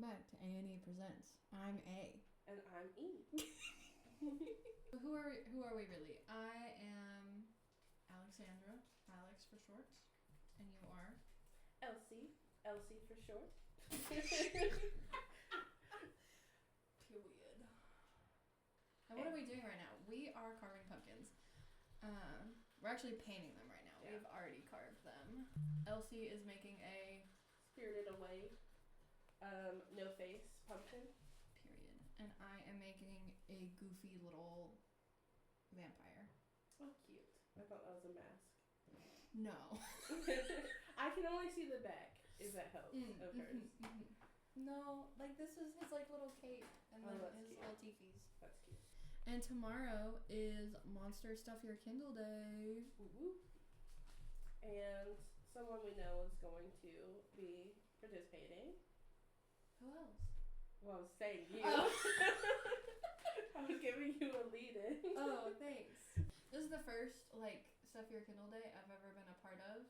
back to A&E Presents. I'm A. And I'm E. Who are we really? I am Alexandra, Alex for short, and you are? Elsie for short. Period. And what are we doing right now? We are carving pumpkins. We're actually painting them right now. Yeah. We've already carved them. Elsie is making a Spirited Away, no face pumpkin. period. And I am making a goofy little vampire. Oh, cute. I thought that was a mask. No. I can only see the back, if that helps, of hers. No, like this is his like little cape and then his cute. little teefies. That's cute. And tomorrow is Monster Stuff Your Kindle Day. Woo-woo. And someone we know is going to be participating. Who else? Well, I was saying you. Oh. I was giving you a lead-in. Oh, thanks. This is the first like Stuff Your Kindle Day I've ever been a part of.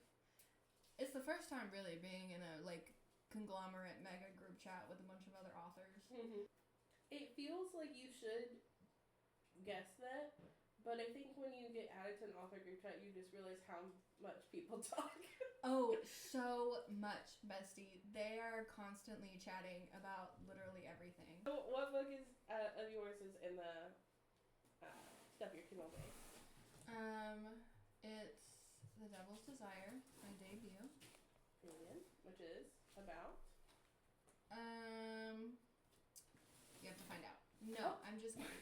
It's the first time really being in a like conglomerate mega group chat with a bunch of other authors. Mm-hmm. It feels like you should guess that, but I think when you get added to an author group chat, you just realize how much people talk. Oh, so much, bestie. They are constantly chatting about literally everything. So what book is of yours is in the Stuff Your Kindle Day? It's The Devil's Desire, my debut. Which is about? You have to find out. No, I'm just kidding.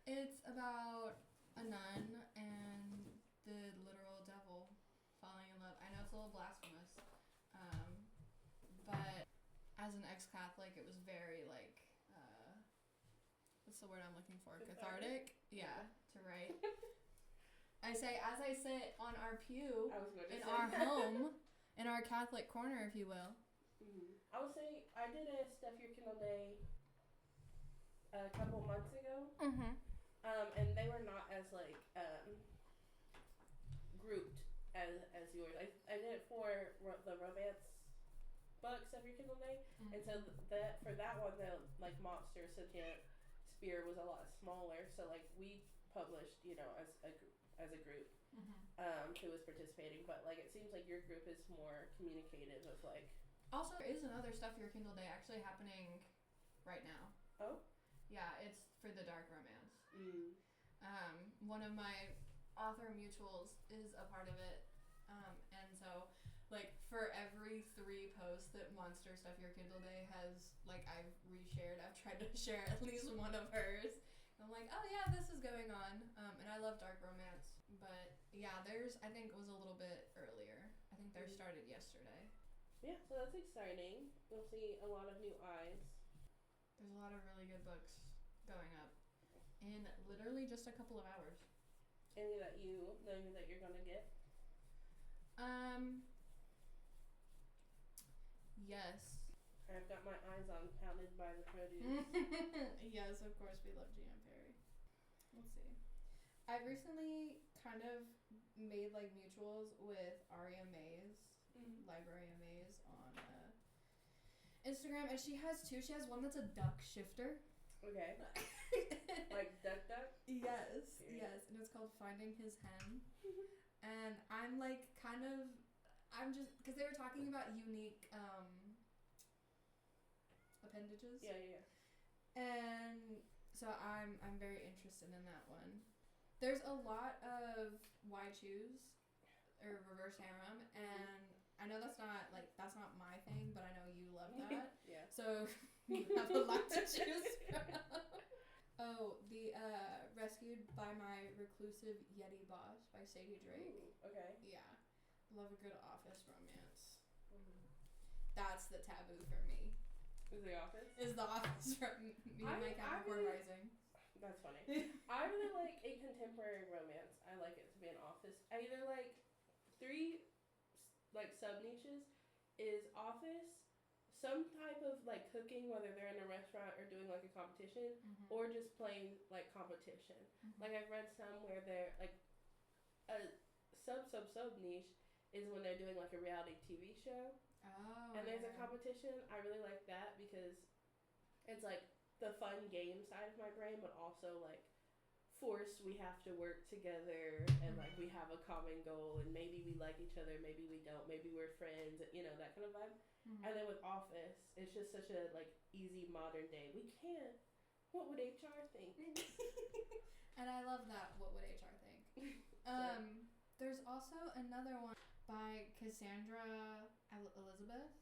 It's about a nun and the literal devil falling in love. I know it's a little blasphemous, but as an ex-Catholic, it was very like, what's the word I'm looking for? Cathartic? Yeah, to write. As I sit on our pew in our home, in our Catholic corner, if you will. Mm-hmm. I would say I did a Stuff Your Kindle Day a couple months ago. Mm-hmm. And they were not as like grouped as yours. I did it for the romance book Stuff Your Kindle Day, and so that for that one the like monster sentient spear was a lot smaller. So like we published as a group who was participating, but like it seems like your group is more communicative of like. Also, there is another Stuff Your Kindle Day actually happening right now. Oh. Yeah, it's for the dark romance. Mm. One of my author mutuals is a part of it, and so like for every 3 posts that Monster Stuff Your Kindle Day has, like I've reshared, I've tried to share at least one of hers. And I'm like, oh yeah, this is going on, and I love dark romance, but yeah, theirs I think was a little bit earlier. I think theirs started yesterday. Yeah, so that's exciting. We'll see a lot of new eyes. There's a lot of really good books going up in literally just a couple of hours. Any that you know that you're gonna get? Yes. I've got my eyes on Pounded by the Produce. Yes, of course we love G.M. Perry. Let's see. I've recently kind of made like mutuals with Aria Mays, Library of Mays on Instagram, and she has 2. She has one that's a duck shifter. Okay. Like duck? Yes, yes, and it's called Finding His Hen. And I'm like I'm just, because they were talking about unique appendages. Yeah. And so I'm very interested in that one. There's a lot of why choose or reverse harem, and I know that's not my thing, but I know you love that. Yeah. So you have a lot to choose from. Oh, the Rescued by My Reclusive Yeti Boss by Sadie Drake. Ooh, okay. Yeah. Love a good office romance. That's the taboo for me. Is The Office? Is The Office from me and my Capricorn rising. That's funny. I really like a contemporary romance. I like it to be an office. I either like 3 like sub niches is office, some type of like cooking, whether they're in a restaurant or doing like a competition, or just plain like competition. Like I've read some where they're like a sub niche is when they're doing like a reality TV show. Oh. And there's a yeah. competition. I really like that because it's like the fun game side of my brain, but also like forced we have to work together and like we have a common goal and maybe we like each other, maybe we don't, maybe we're friends, you know, that kind of vibe. And then with Office, it's just such a like easy modern day. We can't. What would HR think? And I love that. What would HR think? There's also another one by Cassandra Elizabeth,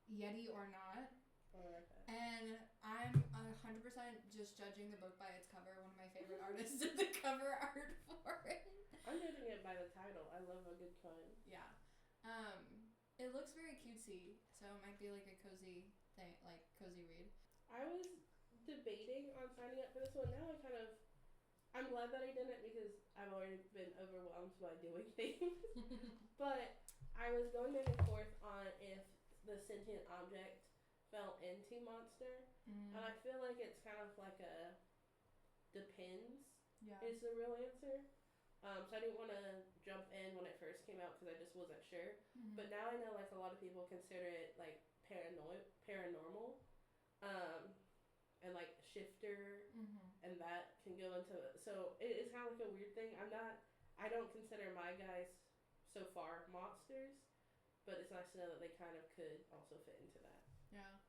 Yeti or Not. Oh, okay. And I'm 100% just judging the book by its cover. One of my favorite artists did the cover art for it. I'm judging it by the title. I love a good pun. Yeah. It looks very cutesy, so it might be like a cozy thing, like cozy read. I was debating on signing up for this one. Now I'm glad that I didn't because I've already been overwhelmed by doing things. But I was going back and forth on if the sentient object fell into monster, and I feel like it's kind of like a depends. Yeah. Is the real answer. So I didn't want to jump in when it first came out because I just wasn't sure. But now I know like a lot of people consider it like paranormal, and like shifter, and that can go into it. So it's kind of like a weird thing. I don't consider my guys so far monsters, but it's nice to know that they kind of could also fit into that. Yeah.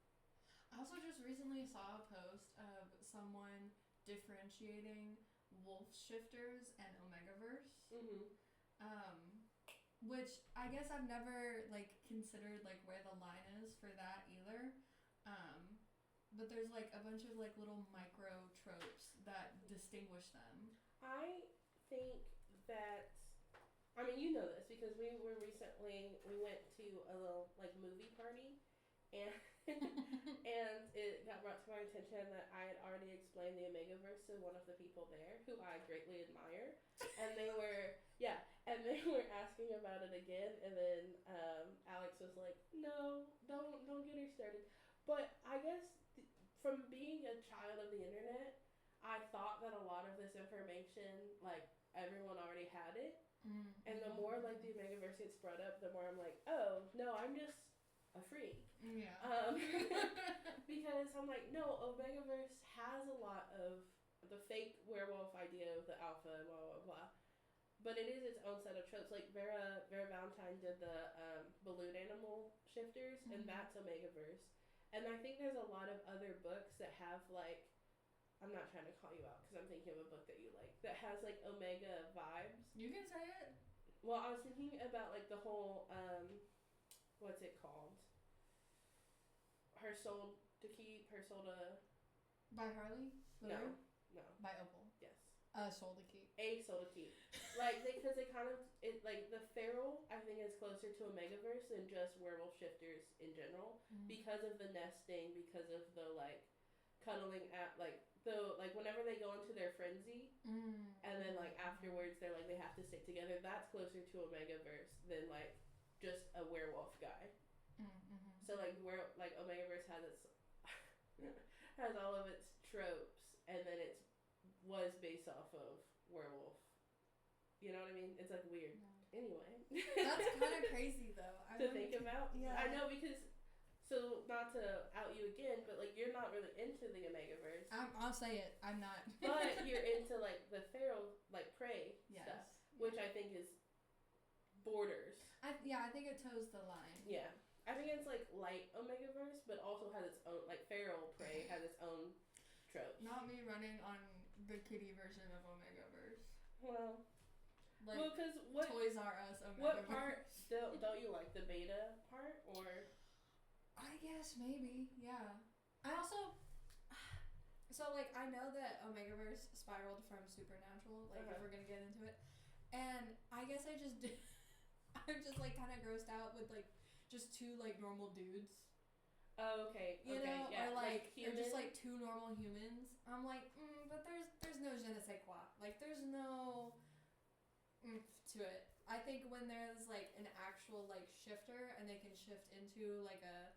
I also just recently saw a post of someone differentiating wolf shifters and omegaverse. Which I guess I've never like considered like where the line is for that either. But there's like a bunch of like little micro tropes that distinguish them. I think that, I mean, you know this because we went to a little like movie party, and and it got brought to my attention that I had already explained the Omegaverse to one of the people there who I greatly admire, and they were asking about it again, and then Alex was like, no, don't get her started. But I guess from being a child of the internet, I thought that a lot of this information, like, everyone already had it. And the more, like, the Omegaverse gets brought up, the more I'm like, oh, no, I'm just a freak. Yeah. Because I'm like, no, Omegaverse has a lot of the fake werewolf idea of the alpha, blah, blah, blah. But it is its own set of tropes. Like, Vera Valentine did the balloon animal shifters, and that's Omegaverse. And I think there's a lot of other books that have, like, I'm not trying to call you out because I'm thinking of a book that you like, that has, like, Omega vibes. You can say it. Well, I was thinking about, like, the whole, what's it called? Her Soul to Keep, Her Soul to... By Harley? No. By Opal? Yes. Soul to Keep. A Soul to Keep. Like, because they kind of, like, the feral, I think, is closer to Omegaverse than just werewolf shifters in general, because of the nesting, because of the, like, cuddling at, like, whenever they go into their frenzy, and then, like, afterwards, they're, like, they have to stick together, that's closer to Omegaverse than, like, just a werewolf guy. So, like, Omegaverse has has all of its tropes, and then it was based off of werewolf. You know what I mean? It's, like, weird. Yeah. Anyway. That's kind of crazy, though. To think about? Yeah. I know, because... So, not to out you again, but, like, you're not really into the Omegaverse. I'll say it. I'm not. But you're into, like, the feral, like, prey stuff. Which I think is borders. I think it toes the line. Yeah. I think it's, like, light Omegaverse, but also has its own, like, feral prey has its own tropes. Not me running on the kitty version of Omegaverse. Well... Like, because what... Toys R Us Omegaverse. What part don't you like? The beta part, or... I guess maybe, yeah. I also, so like I know that Omegaverse spiraled from Supernatural, like if we're gonna get into it, and I guess I'm just like kind of grossed out with like just two like normal dudes. Oh, okay. You know, yeah. or like or just like two normal humans. I'm like, but there's no je ne sais quoi. Like there's no oomph to it. I think when there's like an actual like shifter and they can shift into like a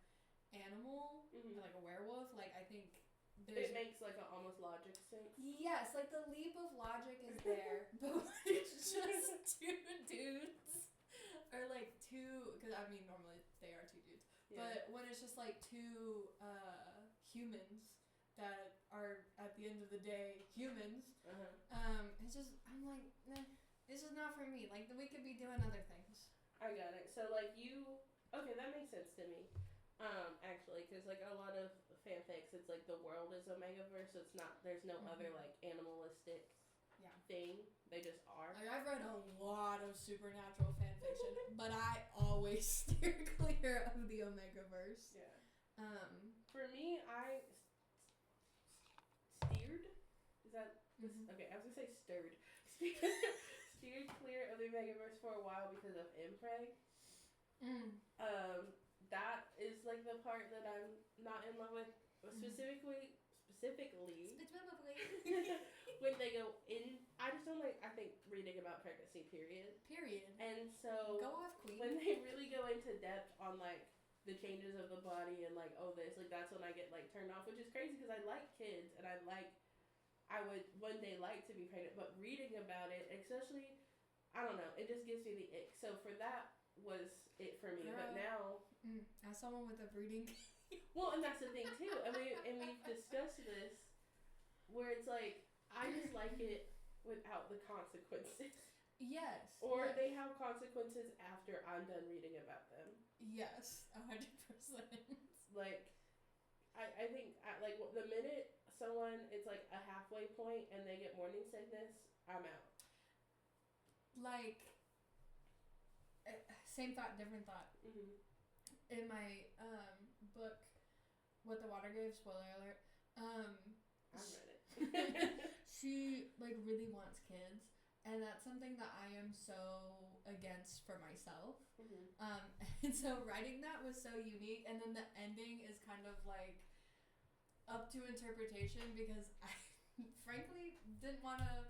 animal, like a werewolf, like I think it makes like an almost logic sense. Yes, like the leap of logic is there, but when it's just two dudes, or like two, because I mean normally they Yeah. But when it's just like two humans that are at the end of the day humans, it's just I'm like, it's just not for me. Like we could be doing other things. I got it. So like okay, that makes sense to me. Actually, because like a lot of fanfics, it's like the world is Omegaverse, so it's not. There's no other like animalistic thing. They just are. Like I've read a lot of supernatural fanfiction, but I always steer clear of the Omegaverse. Yeah. For me, I steered. Is that okay? I was gonna say stirred. Steered clear of the Omegaverse for a while because of Impreg. That is like the part that I'm not in love with. Specifically when they go in, I just don't like, I think, reading about pregnancy, period. And so go off, queen. When they really go into depth on like the changes of the body and like this, like that's when I get like turned off, which is crazy because I like kids and I would one day like to be pregnant, but reading about it, especially, I don't know, it just gives me the ick. So for that was it for me. But now, as someone with a breeding well, and that's the thing too, and we've discussed this, where it's like I just like it without the consequences. Yes. Or they have consequences after I'm done reading about them. Yes, 100%. Like, I think like the minute someone it's like a halfway point and they get morning sickness, I'm out. Like, same thought, different thought. In my book, What the Water Gave, spoiler alert, I read it. she like really wants kids, and that's something that I am so against for myself. And so writing that was so unique, and then the ending is kind of like up to interpretation because I frankly didn't want to.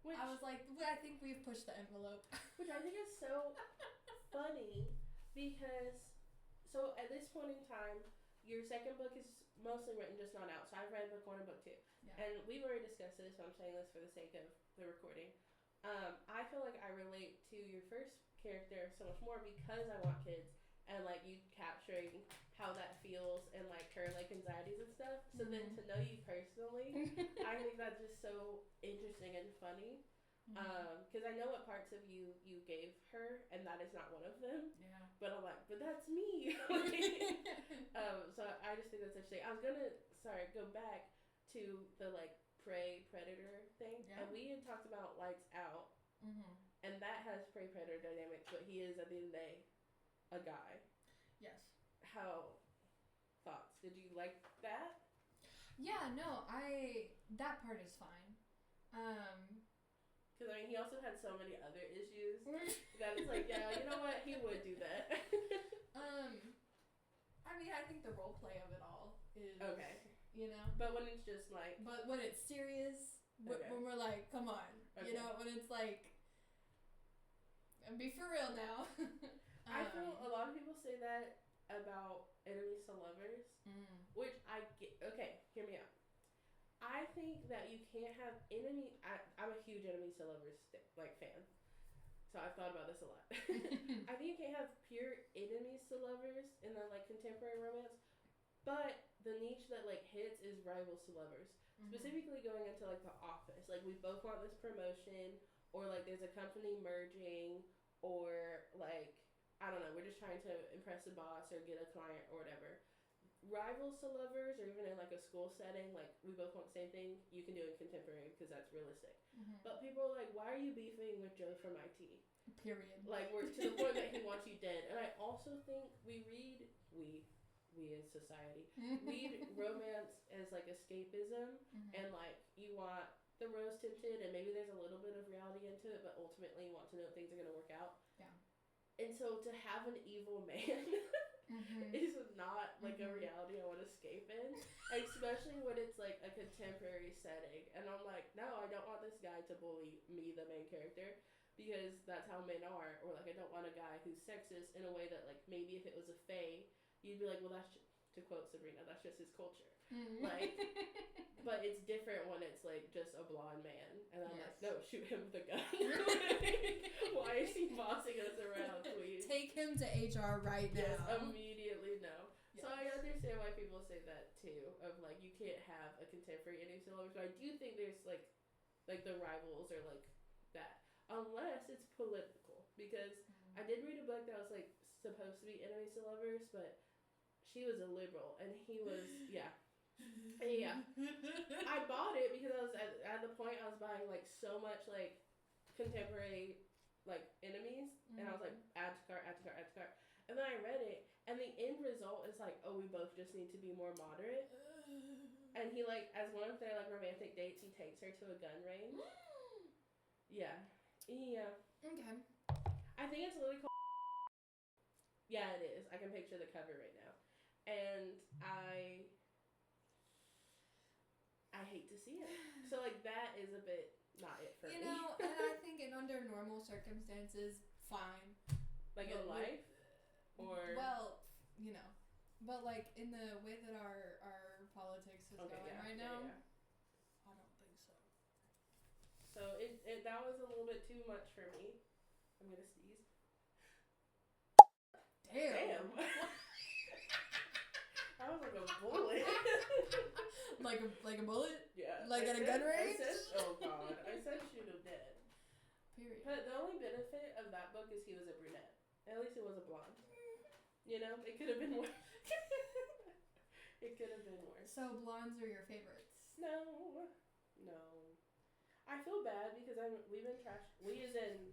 I was like, I think we've pushed the envelope. Which I think is so funny because, so at this point in time, your second book is mostly written, just not out. So I've read book 1 and book 2. Yeah. And we've already discussed this, so I'm saying this for the sake of the recording. I feel like I relate to your first character so much more because I want kids and like you capturing how that feels and like her like anxieties and stuff. So then to know you personally, I think that's just so interesting and funny. Because I know what parts of you gave her, and that is not one of them. Yeah. But I'm like, but that's me. So I just think that's interesting. I was gonna go back to the like prey predator thing, and we had talked about Lights Out, and that has prey predator dynamics, but he is at the end of the day a guy. Yes. How thoughts? Did you like that? Yeah. No. That part is fine. Because, I mean, he also had so many other issues that it's like, yeah, you know what? He would do that. I mean, I think the role play of it all is... Okay. You know? But when it's just like... But when it's serious, when we're like, come on. You know, when it's like... Be for real now. I feel a lot of people say that about enemies to lovers, which I get... Okay, hear me out. I think that you can't have I'm a huge enemies to lovers fan, so I've thought about this a lot. I think you can't have pure enemies to lovers in the like contemporary romance, but the niche that like hits is rivals to lovers, specifically going into like The Office. Like we both want this promotion, or like there's a company merging, or like I don't know, we're just trying to impress the boss or get a client or whatever. Rivals to lovers, or even in like a school setting, like we both want the same thing, you can do it contemporary because that's realistic. But people are like, why are you beefing with Joe from IT? Period. Like we're to the point that he wants you dead. And I also think we as society read romance as like escapism, and like you want the rose tinted, and maybe there's a little bit of reality into it, but ultimately you want to know if things are gonna work out. Yeah. And so to have an evil man is not like a reality I want to escape in, especially when it's like a contemporary setting. And I'm like, no, I don't want this guy to bully me, the main character, because that's how men are. Or like, I don't want a guy who's sexist in a way that like maybe if it was a fae, you'd be like, well, that's to quote Sabrina, that's just his culture. Like, but it's different when it's like just a blonde man, and I'm like, no, shoot him with a gun. Why is he bossing us around, please? Take him to HR right now. Yes, immediately no. people say that too, of like you can't have a contemporary enemies to lovers, but I do think there's like the rivals or like that, unless it's political. Because I did read a book that was like supposed to be enemies to lovers, but she was a liberal and he was yeah. I bought it because I was at the point I was buying like so much like contemporary like enemies, and I was like add to cart, add to cart, add to cart, and then I read it, and the end result is like, oh, we both just need to be more moderate. And he like, as one of their like romantic dates, he takes her to a gun range. Yeah. Okay. I think it's literally called. Yeah, it is. I can picture the cover right now, and I hate to see it. So like that is a bit not it for me. You know, and I think under normal circumstances, fine. Like in life, or well, you know, but like in the way that our politics is going right now, I don't think so. So it that was a little bit too much for me. I'm gonna sneeze. Damn. I was like a bullet. like a bullet? Yeah. Like at a gun range? Oh god. I said shoot him dead. Period. But the only benefit of that book is he was a brunette. At least he was a blonde. You know, it could have been worse. It could have been worse. So blondes are your favorites? No. I feel bad because we've been we as in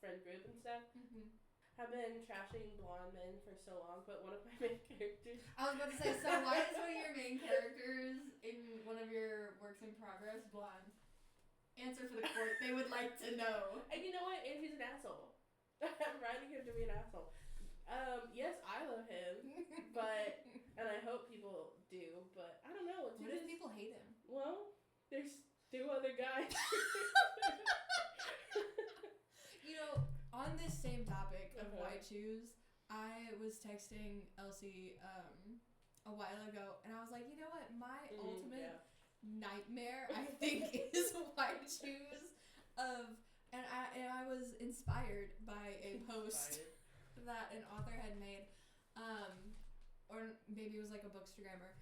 friend group and stuff. Have been trashing blonde men for so long, but one of my main characters. I was about to say, so why is one of your main characters in one of your works in progress blonde? Answer for the court. They would like to know. And you know what? And he's an asshole. I'm writing him to be an asshole. Yes, I love him, but and I hope people do, but I don't know. What if people hate him? Well, there's 2 other guys. You know, on this same topic of white shoes, I was texting Elsie a while ago, and I was like, you know what? My ultimate nightmare, I think, is white shoes. And I was inspired by a post that an author had made, or maybe it was like a bookstagrammer,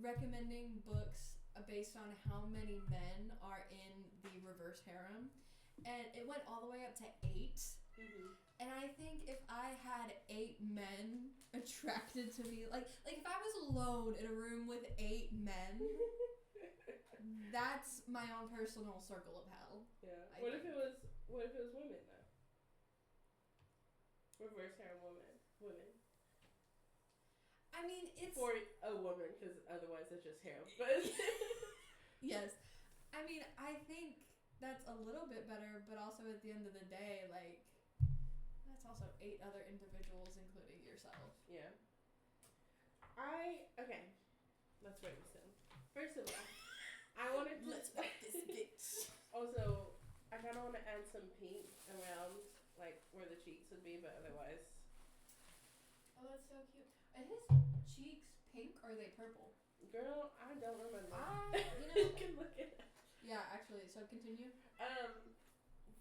recommending books based on how many men are in the reverse harem. And it went all the way up to 8. And I think if I had 8 men attracted to me, like if I was alone in a room with 8 men, that's my own personal circle of hell. Yeah. What if it was women though? Reverse harem women. I mean, it's for a woman, because otherwise it's just harem. But yes, I mean, I think that's a little bit better, but also at the end of the day, like, that's also 8 other individuals, including yourself. Yeah. Okay. Let's break this down. First of all, I wanted to... Let's break this bitch. Also, I kind of want to add some pink around, like, where the cheeks would be, but otherwise... Oh, that's so cute. Are his cheeks pink or are they purple? Girl, I don't remember. You can look it up. Yeah, actually, so continue.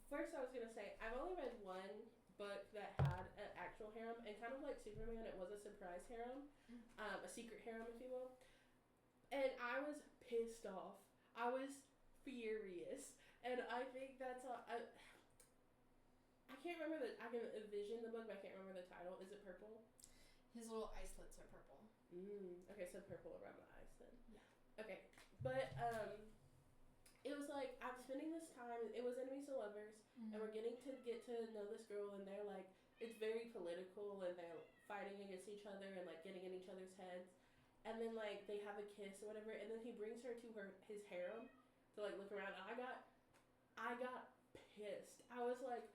First I was going to say, I've only read one book that had an actual harem, and kind of like Superman, it was a surprise harem, a secret harem, if you will. And I was pissed off. I was furious. And I think that's I can't remember I can envision the book, but I can't remember the title. Is it purple? His little icelets are purple. Okay, so purple around the eyes then. Yeah. Okay, but it was like I'm spending this time. It was enemies to lovers, and we're get to know this girl, and they're like, it's very political, and they're fighting against each other and like getting in each other's heads, and then like they have a kiss or whatever, and then he brings her to his harem to like look around. And I got pissed. I was like,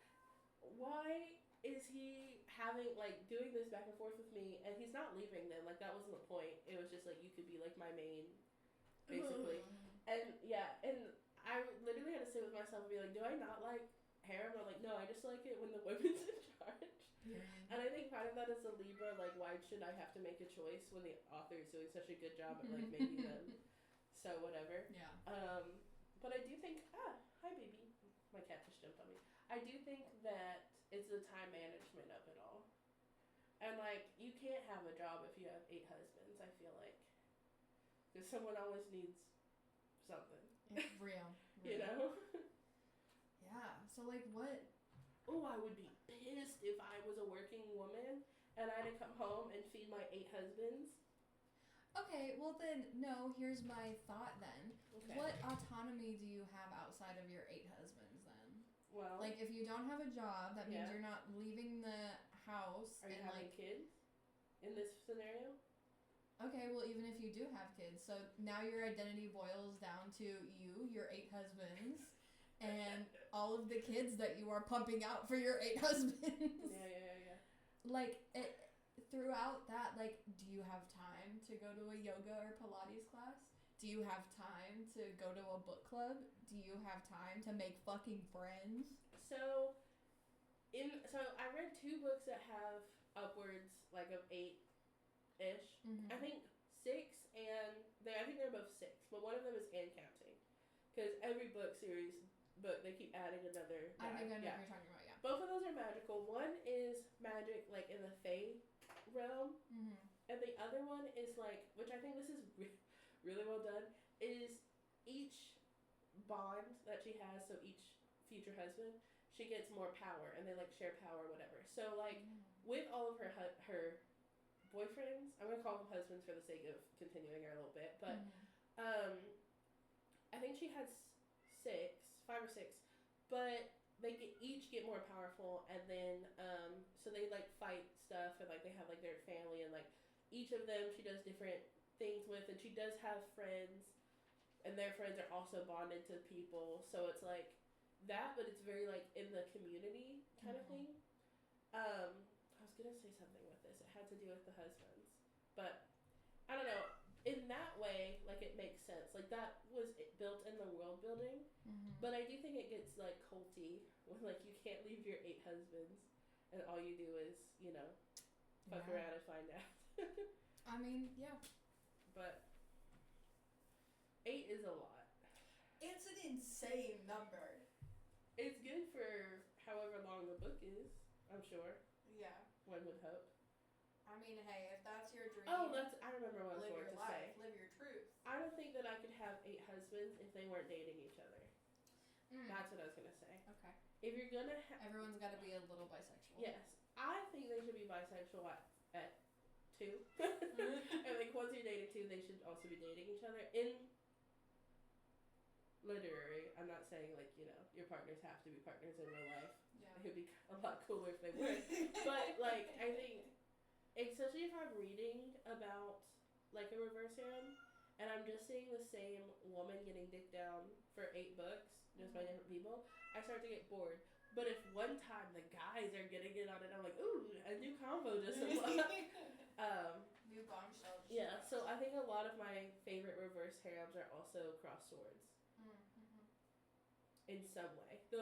why is he doing this back and forth with me, and he's not leaving them? Like, that wasn't the point. It was just like, you could be like my main, basically. And yeah, and I literally had to sit with myself and be like, do I not like harem? I'm like, no, I just like it when the women's in charge. Yeah. And I think part of that is a Libra, like, why should I have to make a choice when the author is doing such a good job at like making them so whatever. Yeah. But I do think hi baby, my cat just jumped on me. I do think that it's the time management of it all. And like, you can't have a job if you have 8 husbands, I feel like. because someone always needs something. Real. You know? Yeah. So, like, what? Oh, I would be pissed if I was a working woman and I had to come home and feed my 8 husbands. Okay, well then, no, here's my thought then. Okay. What autonomy do you have outside of your 8 husbands then? Well, Like, if you don't have a job, that means Yeah. you're not leaving the house. are you and having like, kids in this scenario? okay, well, even if you do have kids, so now your identity boils down to you, your 8 husbands, and all of the kids that you are pumping out for your 8 husbands. Yeah. Like, throughout that, like, do you have time to go to a yoga or Pilates class? Do you have time to go to a book club? Do you have time to make fucking friends? So I read 2 books that have upwards like of 8-ish. Mm-hmm. I think 6, and I think they're both 6, but one of them is and counting, because every book they keep adding another. I think I know yeah. what you're talking about. Yeah. Both of those are magical. One is magic like in the Fae realm, Mm-hmm. and the other one is like, which I think this is really well done, is each bond that she has, so each future husband, she gets more power, and they like share power or whatever. So like with all of her boyfriends, I'm gonna call them husbands for the sake of continuing her a little bit, but I think she has 5 or 6, but they each get more powerful, and then so they like fight stuff, and like they have like their family, and like each of them she does different things with, and she does have friends, and their friends are also bonded to people, so it's like that, but it's very like in the community kind of thing. I was gonna say something with this. It had to do with the husbands, but I don't know. In that way, like it makes sense. Like that was built in the world building, but I do think it gets like culty when like you can't leave your 8 husbands, and all you do is fuck around and find out. I mean, yeah. But 8 is a lot. It's an insane number. It's good for however long the book is, I'm sure. Yeah. One would hope. I mean, hey, if that's your dream. Oh, I remember what I was live going your to life, say. live your truth. I don't think that I could have 8 husbands if they weren't dating each other. That's what I was going to say. Okay. If you're going to have... Everyone's got to be a little bisexual. Yes. I think they should be bisexual at 2. I think once you're dating 2, they should also be dating each other. In literary, I'm not saying like, your partners have to be partners in real life. Yeah. It would be a lot cooler if they weren't. But like, I think, especially if I'm reading about like a reverse harem, and I'm just seeing the same woman getting dicked down for 8 books, just by different people, I start to get bored. But if one time the guys are getting it on it, I'm like, ooh, a new combo just unlocked. New bombshell. Yeah, so I think a lot of my favorite reverse harems are also cross swords. In some way. The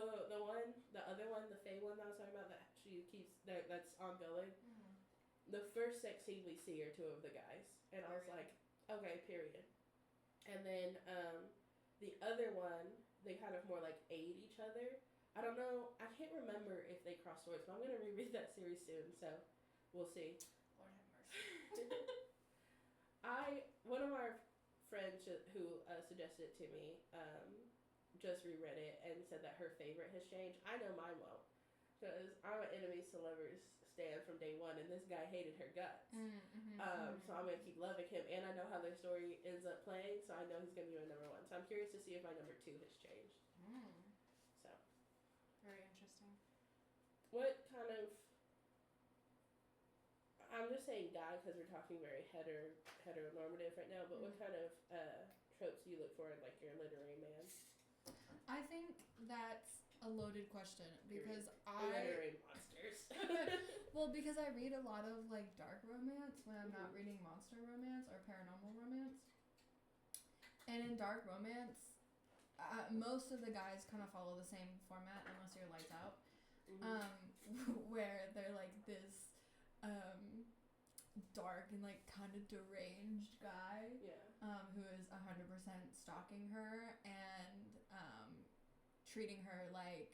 other one, the Fae one that I was talking about, that she keeps, that's ongoing. The first sex scene we see are 2 of the guys. And I was like, okay, period. And then the other one, they kind of more like aid each other. I don't know, I can't remember if they cross swords, but I'm going to reread that series soon, so we'll see. Lord have mercy. One of our friends who suggested it to me, just reread it and said that her favorite has changed. I know mine won't, because I'm an enemies to lovers stan from day one, and this guy hated her guts. So I'm gonna keep loving him, and I know how their story ends up playing, so I know he's gonna be my number 1. So I'm curious to see if my number 2 has changed. So very interesting. What kind of? I'm just saying guy because we're talking very heteronormative right now. But what kind of tropes do you look for in like your literary man? I think that's a loaded question because literary monsters. Well, because I read a lot of like dark romance when I'm not reading monster romance or paranormal romance. And in dark romance, most of the guys kind of follow the same format unless you're Lights Out, where they're like this dark and like kind of deranged guy who is 100% stalking her and treating her like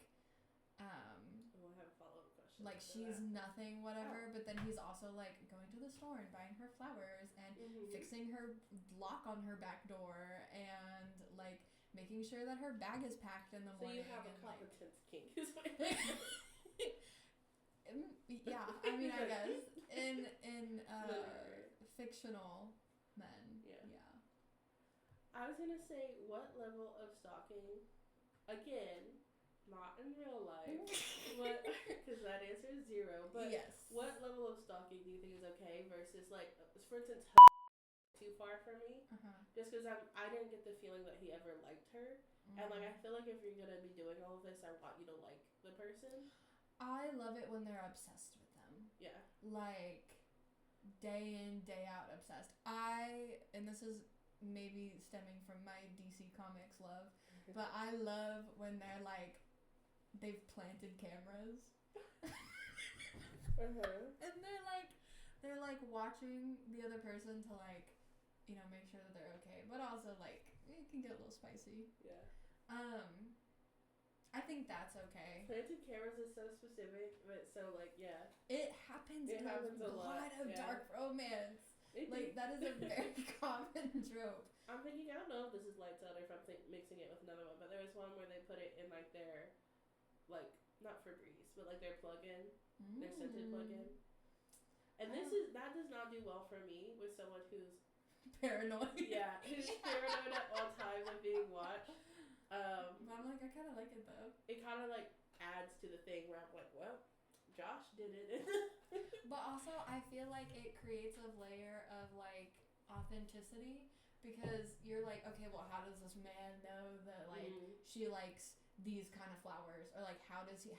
We'll have a follow-up question like she's nothing, whatever. But then he's also like going to the store and buying her flowers and fixing her lock on her back door and like making sure that her bag is packed in the morning. So you have a competence kink, is what yeah, I mean, I guess in fictional men. Yeah. I was gonna say, what level of stalking? Again, not in real life, but because that answer is 0. But yes. What level of stalking do you think is okay versus like, for instance, too far for me? Just because I didn't get the feeling that he ever liked her, and like I feel like if you're gonna be doing all of this, I want you to like the person. I love it when they're obsessed with them. Yeah. Like day in, day out obsessed. And this is maybe stemming from my DC Comics love, but I love when they're like, they've planted cameras. And they're like watching the other person to like, you know, make sure that they're okay, but also like it can get a little spicy. Yeah. I think that's okay. Planted cameras is so specific, but so like it happens in a lot of dark romance. Like that is a very common trope. I'm thinking, I don't know if this is Lights Out or if I'm mixing it with another one, but there was one where they put it in like their, like, not Febreze, but like their plug-in, their scented plug-in. And that does not do well for me with someone who's paranoid. Yeah, who's paranoid at all times of being watched. But I'm like, I kind of like it though. It kind of like adds to the thing where I'm like, well, Josh did it. But also, I feel like it creates a layer of like authenticity. Because you're like, okay, well, how does this man know that like she likes these kind of flowers, or like how does he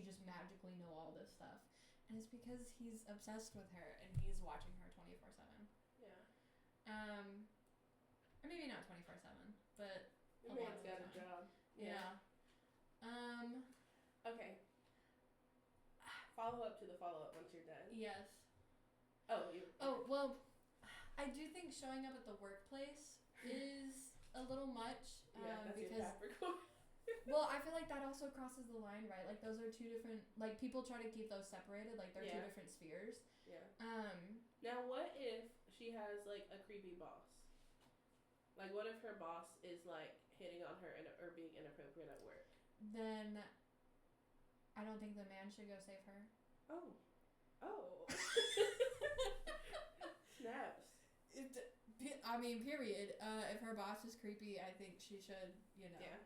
just magically know all this stuff? And it's because he's obsessed with her and he's watching her 24/7. Yeah. Or maybe not 24/7, but the man's got a job. Yeah. Okay. Follow up to the follow up once you're done. Yes. Well. I do think showing up at the workplace is a little much. That's because your Capricorn. well, I feel like that also crosses the line, right? Like those are two different. Like people try to keep those separated. Like they're two different spheres. Yeah. Now, what if she has like a creepy boss? Like, what if her boss is like hitting on her or being inappropriate at work? Then I don't think the man should go save her. Oh. Snaps. I mean, period. If her boss is creepy, I think she should, you know. Yeah.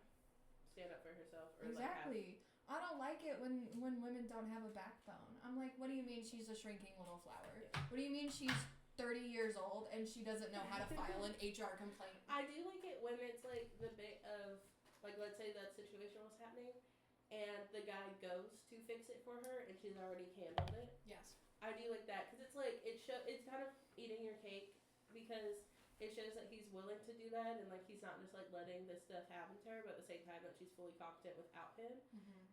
Stand up for herself. Or exactly. I don't like it when women don't have a backbone. I'm like, what do you mean she's a shrinking little flower? Yeah. What do you mean she's 30 years old and she doesn't know how to file an HR complaint? I do like it when it's like the bit of, like, let's say that situation was happening and the guy goes to fix it for her and she's already handled it. Yes. I do like that because it's like, it's kind of eating your cake because it shows that he's willing to do that and like he's not just like letting this stuff happen to her, but at the same time that she's fully competent without him.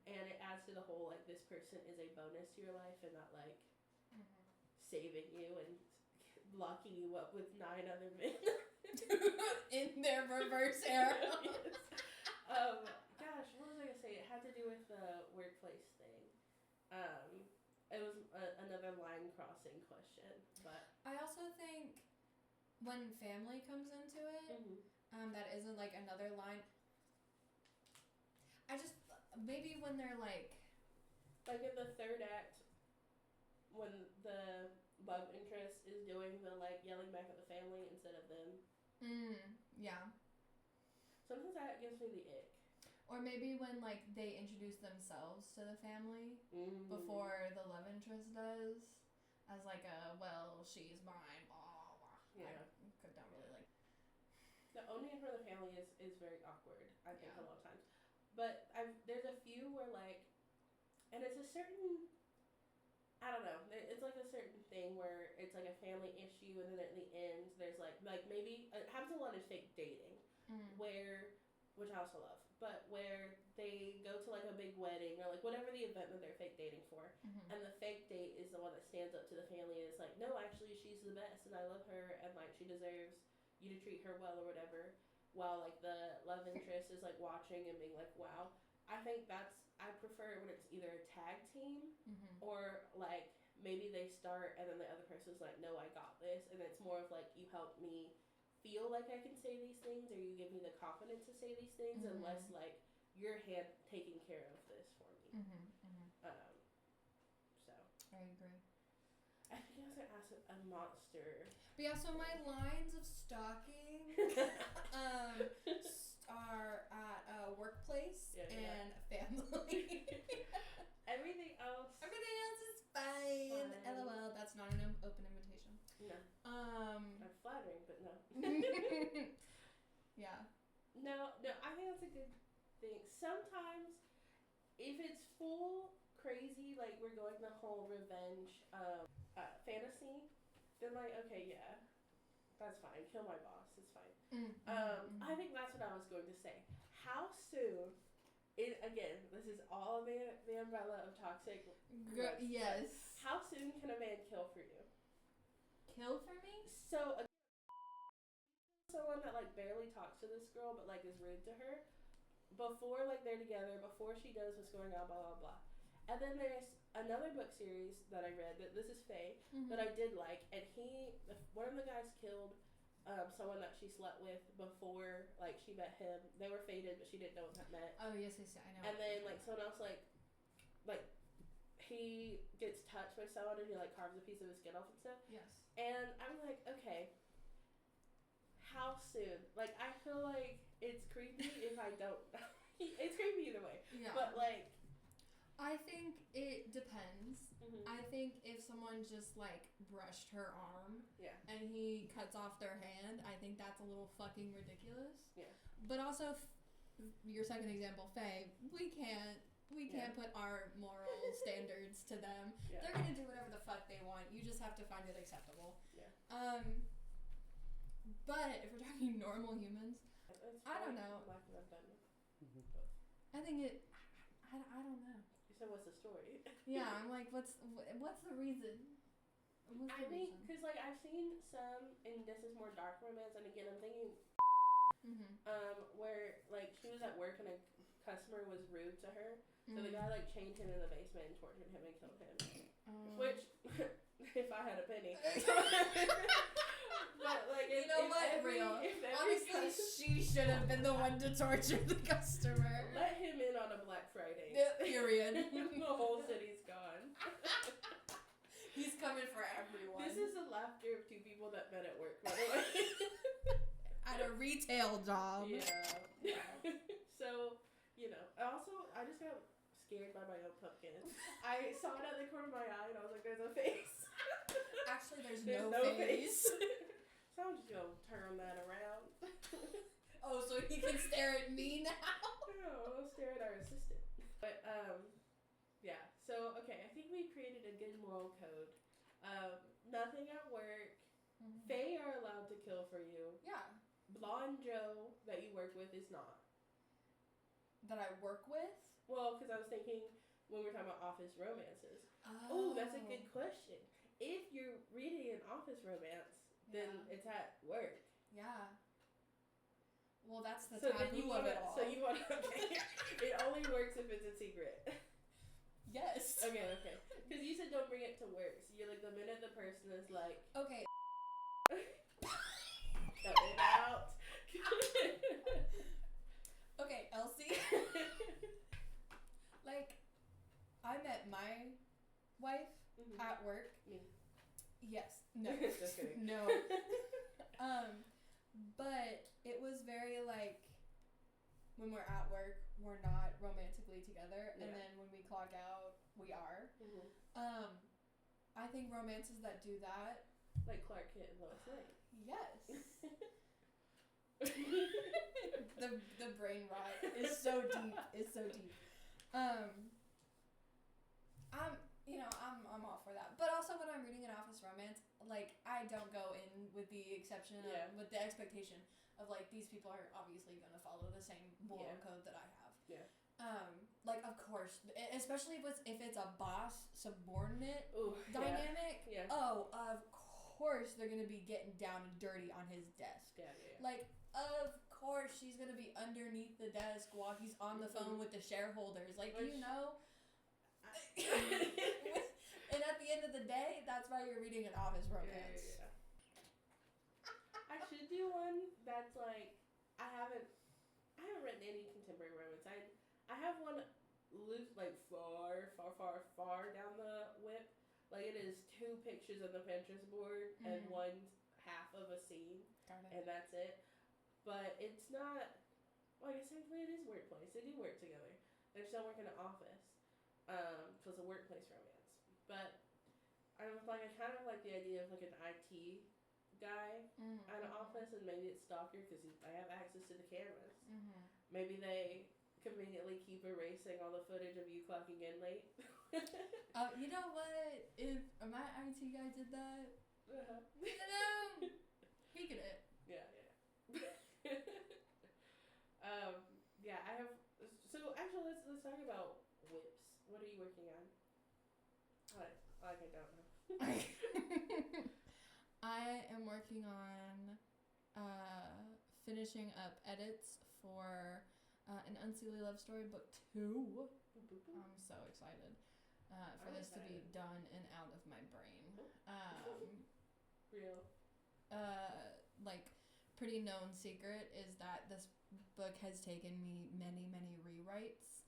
And it adds to the whole like this person is a bonus to your life and not like saving you and locking you up with 9 other men in their reverse arrow. Yes. Gosh, what was I gonna say? It had to do with the workplace thing. It was another line crossing question, but I also think when family comes into it, that isn't like another line. I just maybe when they're like in the 3rd act, when the love interest is doing the like yelling back at the family instead of them. Yeah. Sometimes that gives me the ick. Or maybe when like they introduce themselves to the family before the love interest does, as like a she's mine. Blah, blah. Yeah. I don't really like. The owning it for the family is very awkward. I think a lot of times, but there's a few where like, and it's a certain. I don't know. It's like a certain thing where it's like a family issue, and then at the end there's like maybe it happens a lot of fake dating, which I also love. But where they go to like a big wedding or like whatever the event that they're fake dating for, and the fake date is the one that stands up to the family and is like, no, actually she's the best and I love her and like she deserves you to treat her well or whatever, while like the love interest is like watching and being like, wow. I I prefer when it's either a tag team or like maybe they start and then the other person's like, no, I got this, and it's more of like you help me feel like I can say these things, or you give me the confidence to say these things, and less like you're taking care of this for me. So I agree. I think I was gonna ask a monster. But yeah, so my lines of stalking are at workplace and family. Everything else is fine. LOL. That's not an open invitation. No. I'm flattering, but no. Yeah. No, I think that's a good thing. Sometimes, if it's full crazy, like we're going the whole revenge fantasy, then like, okay, yeah, that's fine. Kill my boss. It's fine. I think that's what I was going to say. How soon? Again, this is all the umbrella of toxic. Yes. How soon can a man kill for you? Kill for me? So, someone that like barely talks to this girl, but like is rude to her before like they're together, before she knows what's going on, blah blah blah. And then there's another book series that I read that this is Faye that I did like, and one of the guys killed someone that she slept with before like she met him. They were fated, but she didn't know what that meant. Oh yes, I know. And then like someone else like he gets touched by someone and he like carves a piece of his skin off and stuff. Yes. And I'm like, okay, how soon? Like I feel like it's creepy if I don't. It's creepy either way. Yeah. But like, I think it depends. I think if someone just like brushed her arm and he cuts off their hand, I think that's a little fucking ridiculous. Yeah. But also, your second example, Faye, we can't put our moral standards to them. Yeah. They're gonna do whatever the fuck they want. You just have to find it acceptable. Yeah. But if we're talking normal humans, I don't know. I think it. I don't know. So what's the story? Yeah, I'm like, what's the reason? I think because like I've seen some, and this is more dark romance, and again I'm thinking, where like she was at work and a customer was rude to her, so the guy like chained him in the basement and tortured him and killed him. Which, if I had a penny. But like, you know what? Real. Honestly, she should have been the one to torture the customer. Let him in on a Black Friday. Period. The whole city's gone. He's coming for everyone. This is the laughter of two people that met at work, by the way. At a retail job. Yeah. So, I just got scared by my own pumpkin. I saw it at the corner of my eye and I was like, there's a face. Actually, there's no face. So I'm just gonna turn that around. Oh, so he can stare at me now? No, I'll stare at our assistant. But, yeah. So, okay, I think we created a good moral code. Nothing at work. Faye are allowed to kill for you. Yeah. Blonde Joe that you work with is not. That I work with? Well, because I was thinking when we were talking about office romances. Oh, that's a good question. If you're reading an office romance, then it's at work. Yeah. Well, that's the taboo of it all. So you want to... Okay. It only works if it's a secret. Yes. Okay. Because you said don't bring it to work. So you're like, the minute the person is like... Okay. Cut it out. Okay, Elsie. Like, I met my wife at work. Me. Yes. No. Just kidding. No. But it was very like, when we're at work, we're not romantically together, and then when we clock out, we are. I think romances that do that, like Clark Kent and Lois Lane. Yes. the brain rot is so deep. I'm all for that. But also when I'm reading an office romance, like I don't go in with the exception of, with the expectation of like these people are obviously gonna follow the same moral code that I have. Yeah. Like of course, especially if it's a boss subordinate dynamic. Yeah. Oh, of course they're gonna be getting down and dirty on his desk. Yeah. Like of course she's gonna be underneath the desk while he's on the phone with the shareholders. Like, Which, you know? And at the end of the day, that's why you're reading an office romance. Yeah. I should do one that's like, I haven't written any contemporary romance. I have one loose, like far down the whip. Like, it is 2 pictures on the Pinterest board and one half of a scene, and that's it. But it's not, well, I guess technically it is workplace. They do work together. They're still working in an office. So it's a workplace romance. But I kind of like the idea of like an IT guy at an office, and maybe it's stalker because I have access to the cameras. Maybe they conveniently keep erasing all the footage of you clocking in late. You know what? If my IT guy did that, he could it. Yeah. Yeah, I have. So actually, let's talk about whips. What are you working on? I don't know. I am working on finishing up edits for an Unseelie Love Story book 2. I'm so excited for this to be done and out of my brain. Real. Like, pretty known secret is that this book has taken me many rewrites.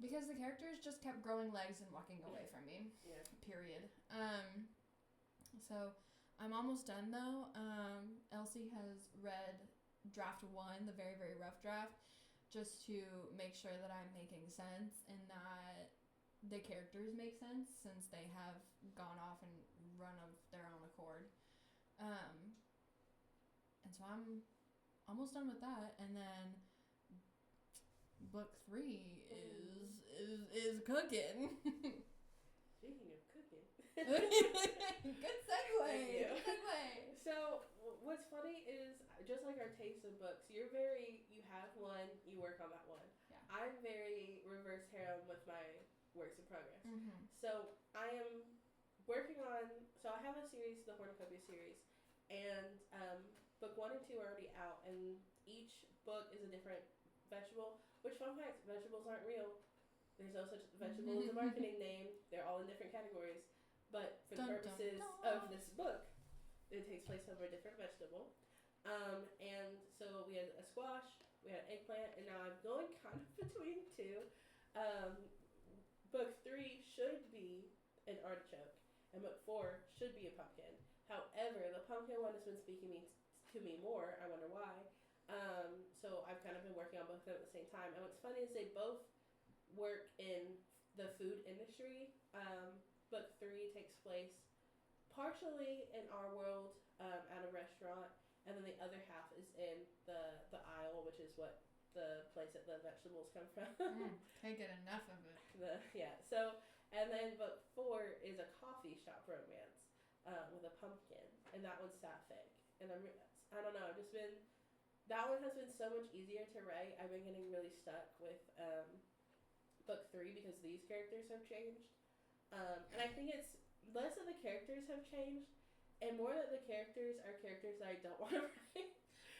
Because the characters just kept growing legs and walking away from me. Yeah. Period. So I'm almost done though. Elsie has read draft 1, the very rough draft, just to make sure that I'm making sense and that the characters make sense since they have gone off and run of their own accord. And so I'm almost done with that, and then book 3 is cooking. Speaking of cooking. Good segue. Thank you. Good segue. So what's funny is, just like our taste of books, you have one, you work on that one. Yeah. I'm very reverse harem with my works in progress. So I am working on, so I have a series, the Hornicopia series, and book 1 and 2 are already out, and each book is a different vegetable, which, fun fact, vegetables aren't real. There's no such vegetable as a marketing name. They're all in different categories. But for the purposes of this book, it takes place over a different vegetable. And so we had a squash, we had eggplant, and now I'm going kind of between 2. Book 3 should be an artichoke, and book 4 should be a pumpkin. However, the pumpkin one has been speaking to me more. I wonder why. So I've kind of been working on both of them at the same time. And what's funny is they both work in the food industry. Book 3 takes place partially in our world at a restaurant, and then the other half is in the aisle, which is what the place that the vegetables come from. Can't get enough of it. So, and then book 4 is a coffee shop romance with a pumpkin, and that one's sapphic. And I don't know, that one has been so much easier to write. I've been getting really stuck with book 3 because these characters have changed. And I think it's less that the characters have changed and more that the characters are characters that I don't want to write.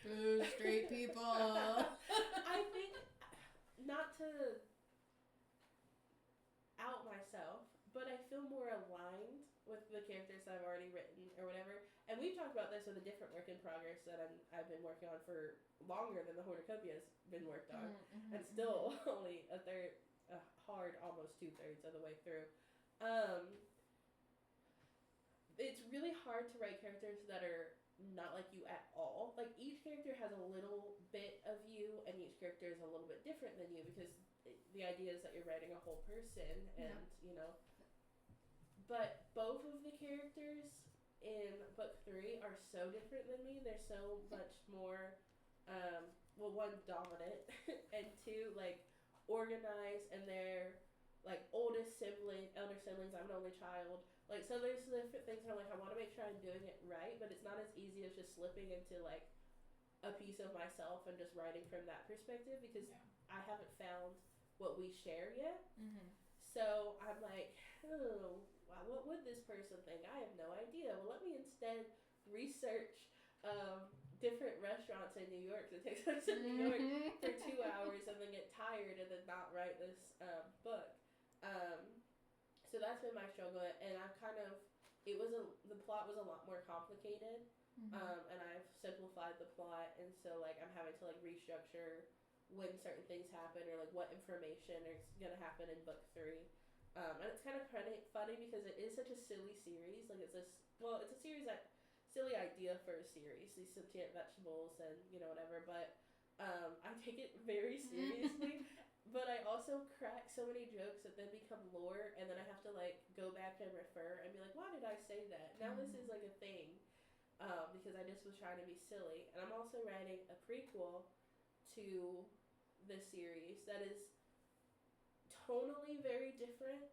Boo, straight people. I think, not to out myself, but I feel more aligned with the characters that I've already written or whatever. And we've talked about this with a different work in progress that I've been working on for longer than the Hornicopia has been worked on. And still only a hard almost 2/3 of the way through. It's really hard to write characters that are not like you at all. Like, each character has a little bit of you, and each character is a little bit different than you, because the idea is that you're writing a whole person, and you know. But both of the characters in book 3 are so different than me. They're so much more, well, 1, dominant, and 2, like, organized, and they're like elder siblings. I'm an only child. Like, so there's different things where I'm like, I want to make sure I'm doing it right, but it's not as easy as just slipping into like a piece of myself and just writing from that perspective, because I haven't found what we share yet. So I'm like, oh, wow, what would this person think? I have no idea. Well, let me instead research different restaurants in New York. So it takes us to New York for 2 hours and then get tired and then not write this book. So that's been my struggle, and I've kind of, the plot was a lot more complicated, and I've simplified the plot, and so like I'm having to like restructure when certain things happen or like what information is gonna happen in book 3. And it's kind of funny because it is such a silly series. Like it's a series that silly idea for a series, these sentient vegetables and whatever. But I take it very seriously. But I also crack so many jokes that then become lore, and then I have to like go back and refer and be like, why did I say that? Now this is like a thing, because I just was trying to be silly. And I'm also writing a prequel to this series that is tonally very different,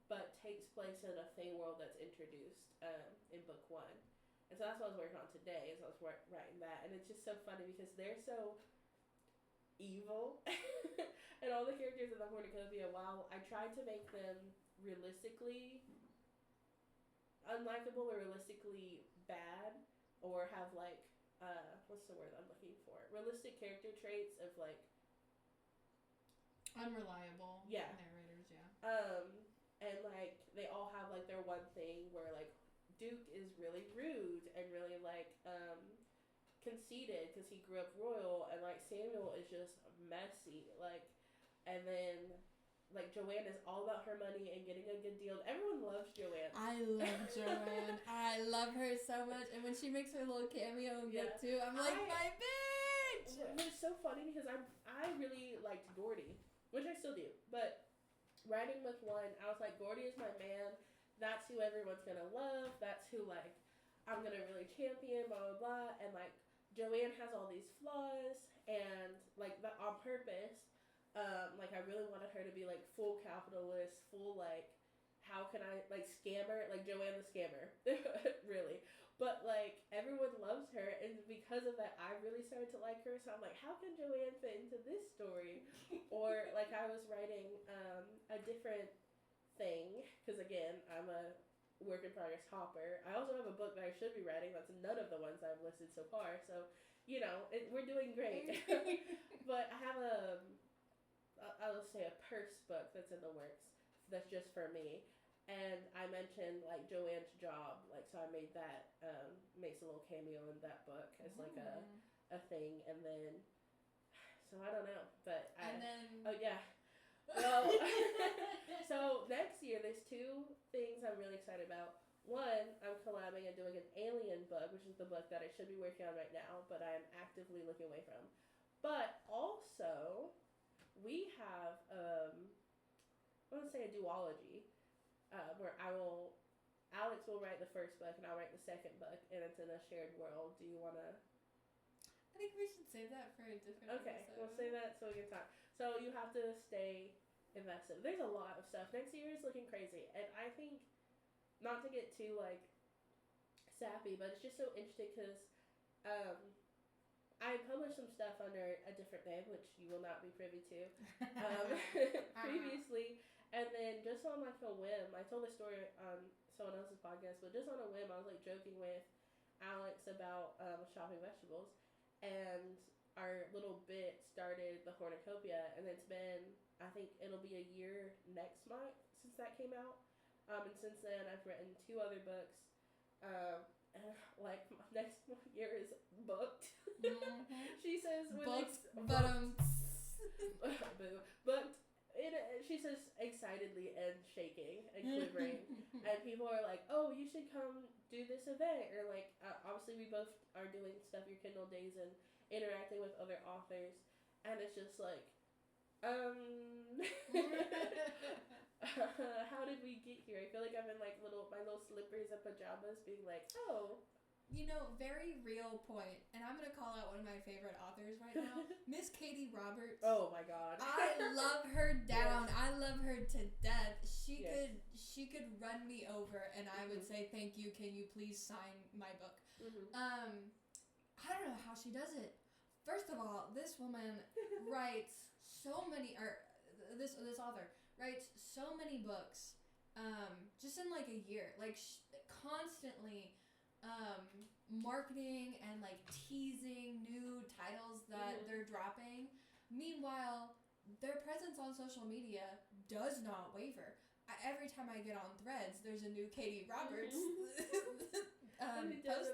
but takes place in a Fae world that's introduced in book 1. And so that's what I was working on today, as I was writing that. And it's just so funny because they're so evil and all the characters in the cornucopia, while I tried to make them realistically unlikable or realistically bad, or have like what's the word I'm looking for, realistic character traits of like unreliable narrators, and like they all have like their one thing where like Duke is really rude and really like conceited because he grew up royal, and like Samuel is just messy, like, and then like Joanne is all about her money and getting a good deal. Everyone loves Joanne. I love Joanne. I love her so much, and when she makes her little cameo in book 2, I'm like, my bitch. It's so funny because I really liked Gordy, which I still do, but writing book 1, I was like, Gordy is my man. That's who everyone's gonna love. That's who like I'm gonna really champion. Blah blah blah. And like Joanne has all these flaws, and like that on purpose. Like I really wanted her to be like full capitalist, full like, how can I like scammer, like Joanne the scammer, really. But like everyone loves her, and because of that, I really started to like her. So I'm like, how can Joanne fit into this story? Or like I was writing a different thing, because again, I'm a work in progress hopper. I also have a book that I should be writing that's none of the ones I've listed so far. So we're doing great. But I have I'll say a purse book that's in the works that's just for me. And I mentioned like Joanne's job, like, so I made that, makes a little cameo in that book as like a thing. And then, so I don't know, but oh yeah. Well, so next year there's 2 things I'm really excited about. One, I'm collabing and doing an alien book, which is the book that I should be working on right now, but I'm actively looking away from. But also, we have, I want to say a duology, where Alex will write the first book and I'll write the second book, and it's in a shared world. Do you want to? I think we should save that for a different Okay, episode. we'll say that so we can talk. So you have to stay invested. There's a lot of stuff. Next year is looking crazy, and I think, not to get too like sappy, but it's just so interesting because I published some stuff under a different name, which you will not be privy to, previously. And then just on like a whim, I told a story on someone else's podcast, but just on a whim, I was like joking with Alex about shopping vegetables, and our little bit started the cornucopia, and it's been, I think it'll be a year next month since that came out. And since then I've written 2 other books. Like next year is booked. She says booked. Booked. She says excitedly and shaking and quivering. And people are like, oh, you should come do this event. Or like, obviously we both are doing Stuff Your Kindle Days and interacting with other authors. And it's just like, how did we get here? I feel like I'm in like my little slippers and pajamas being like, oh. Very real point, and I'm going to call out one of my favorite authors right now, Miss Katie Roberts. Oh my god. I love her down. Yes. I love her to death. She could run me over, and I would say, thank you, can you please sign my book? I don't know how she does it. First of all, this woman writes so many, or this author writes so many books, just in like a year, like constantly marketing and like teasing new titles that they're dropping. Meanwhile, their presence on social media does not waver. Every time I get on Threads, there's a new Katie Roberts post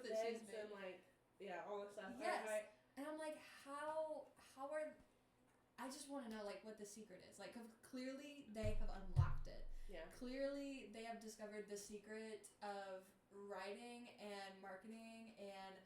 that she's made. And like, yeah, all this stuff. Yes. And I'm like, how are... I just want to know, like, what the secret is. Like, clearly they have unlocked it. Yeah. Clearly they have discovered the secret of writing and marketing and,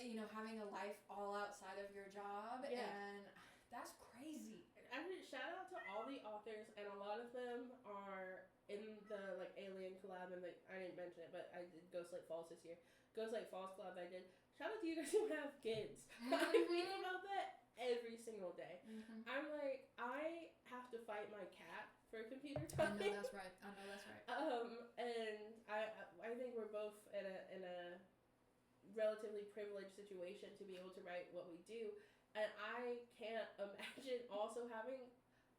you know, having a life all outside of your job. Yeah. And that's crazy. I mean, shout out to all the authors, and a lot of them are in the, like, Alien collab, and, like, I didn't mention it, but I did Ghost Lake Falls this year. Ghost Lake Falls collab I did. Shout out to you guys who have kids. I think about that every single day. I'm like, I have to fight my cat for computer time. I know that's right. And I think we're both in a relatively privileged situation to be able to write what we do, and I can't imagine also having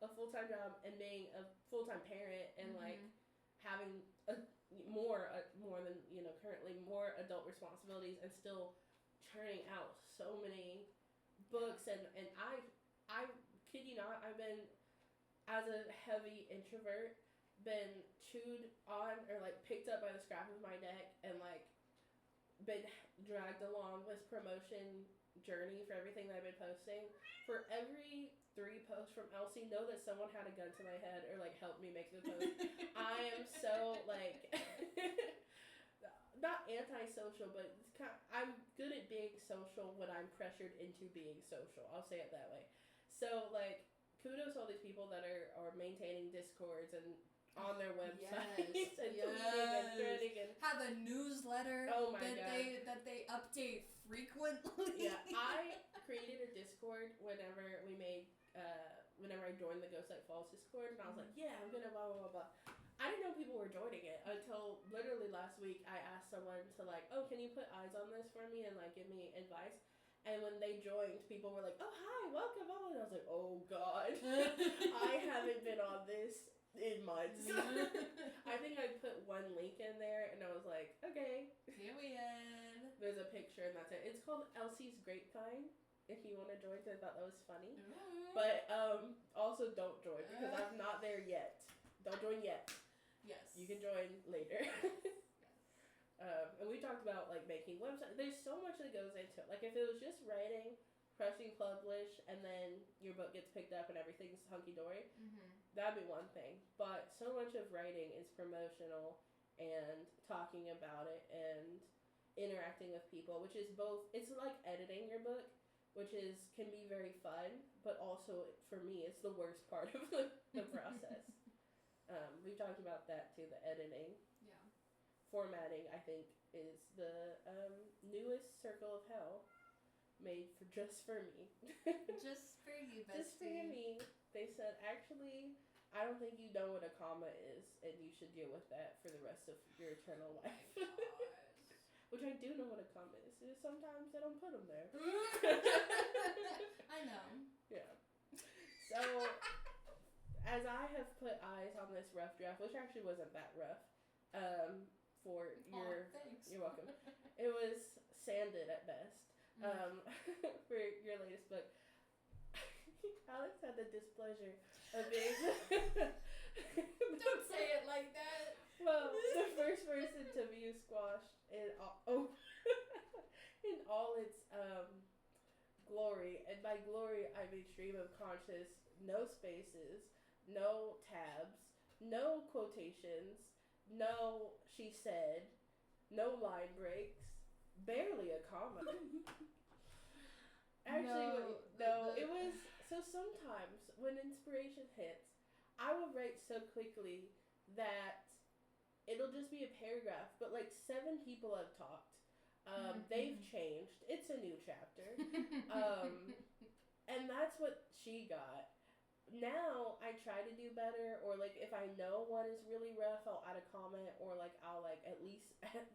a full-time job and being a full-time parent and like having more than, you know, currently more adult responsibilities and still churning out so many books. And I kid you not, I've been, as a heavy introvert, been chewed on or like picked up by the scruff of my neck and like been dragged along this promotion journey for everything that I've been posting. For every 3 posts from Elsie, know that someone had a gun to my head or like helped me make the post. I am so like not antisocial, but it's I'm good at being social when I'm pressured into being social. I'll say it that way. So like, kudos to all these people that are maintaining Discords and on their websites and tweeting and threading and have a newsletter that they update frequently. Yeah, I created a Discord whenever I joined the Ghost Lake Falls Discord, and I was like, yeah, I'm gonna blah blah blah blah. I didn't know people were joining it until literally last week. I asked someone to like, oh, can you put eyes on this for me and like give me advice? And when they joined, people were like, oh, hi, welcome on. And I was like, oh, God. I haven't been on this in months. I think I put one link in there, and I was like, okay. Here we are. There's a picture, and that's it. It's called Elsie's Grapevine, if you want to join, because I thought that was funny. But also don't join, because I'm not there yet. Don't join yet. Yes. You can join later. And we talked about like making websites. There's so much that goes into it. Like if it was just writing, pressing publish, and then your book gets picked up and everything's hunky-dory, that'd be one thing. But so much of writing is promotional and talking about it and interacting with people, which is both, it's like editing your book, which can be very fun, but also for me it's the worst part of the process. We've talked about that too, the editing. Formatting, I think, is the newest circle of hell made just for me. Just for you, bestie. Just for me. They said, actually, I don't think you know what a comma is, and you should deal with that for the rest of your eternal life. Which I do know what a comma is. It's sometimes they don't put them there. I know. Yeah. So, as I have put eyes on this rough draft, which actually wasn't that rough, you're welcome. It was sanded at best. For your latest book. Alex had the displeasure of being Don't say it like that. Well, the first person to view Squash in all its glory, and by glory I mean stream of conscious, no spaces, no tabs, no quotations, no she said, no line breaks, barely a comma. Actually, no, it was, so sometimes when inspiration hits, I will write so quickly that it'll just be a paragraph, but like 7 people have talked. They've changed. It's a new chapter. And that's what she got. Now I try to do better, or like if I know one is really rough, I'll add a comment, or like I'll like at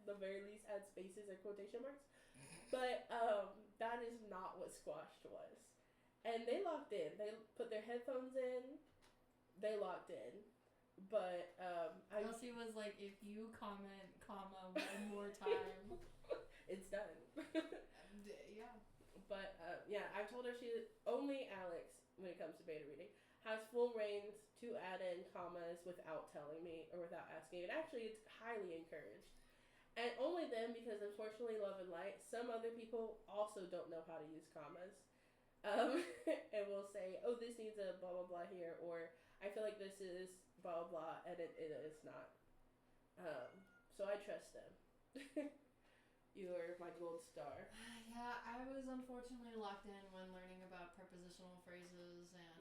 the very least add spaces or quotation marks. But that is not what Squashed was. And they locked in. They put their headphones in. They locked in. But Elsie was like, if you comment, comma, one more time, it comes to beta reading. Has full reins to add in commas without telling me or without asking. And actually, it's highly encouraged. And only then, because unfortunately, Love and Light, some other people also don't know how to use commas. And will say, oh, this needs a blah, blah, blah here, or I feel like this is blah, blah, blah, and it is not. So I trust them. You are my gold star. Yeah, I was unfortunately locked in when learning about prepositional phrases and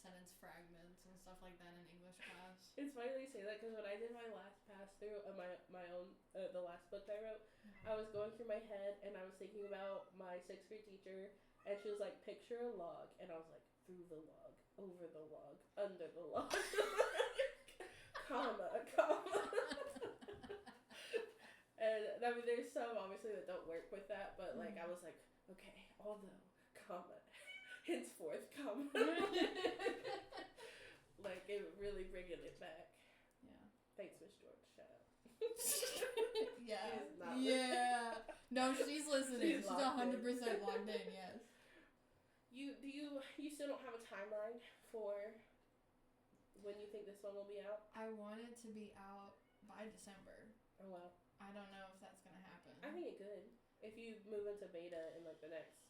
sentence fragments and stuff like that in English class. It's funny that you say that, because when I did my last pass through of my own the last book I wrote, I was going through my head and I was thinking about my 6th grade teacher, and she was like, picture a log, and I was like, through the log, over the log, under the log, comma. And I mean, there's some obviously that don't work with that, but like I was like, okay, although, comma, henceforth, comma. Like it really bringing it back. Yeah. Thanks, Miss George. Shut up. Yeah. She's not Yeah. No, she's listening. She's 100% in. locked in. Yes. You still don't have a timeline for when you think this one will be out? I want it to be out by December. Oh wow. I don't know if that's gonna happen. I think it could. If you move into beta in like the next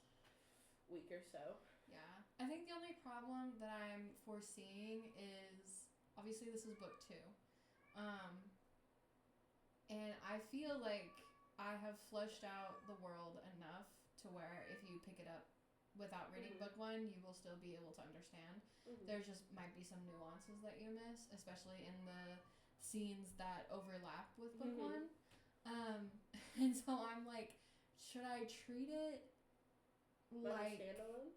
week or so. Yeah. I think the only problem that I'm foreseeing is, obviously this is book 2. And I feel like I have fleshed out the world enough to where if you pick it up without reading book 1, you will still be able to understand. There just might be some nuances that you miss, especially in the scenes that overlap with book 1. And so I'm like, should I treat it like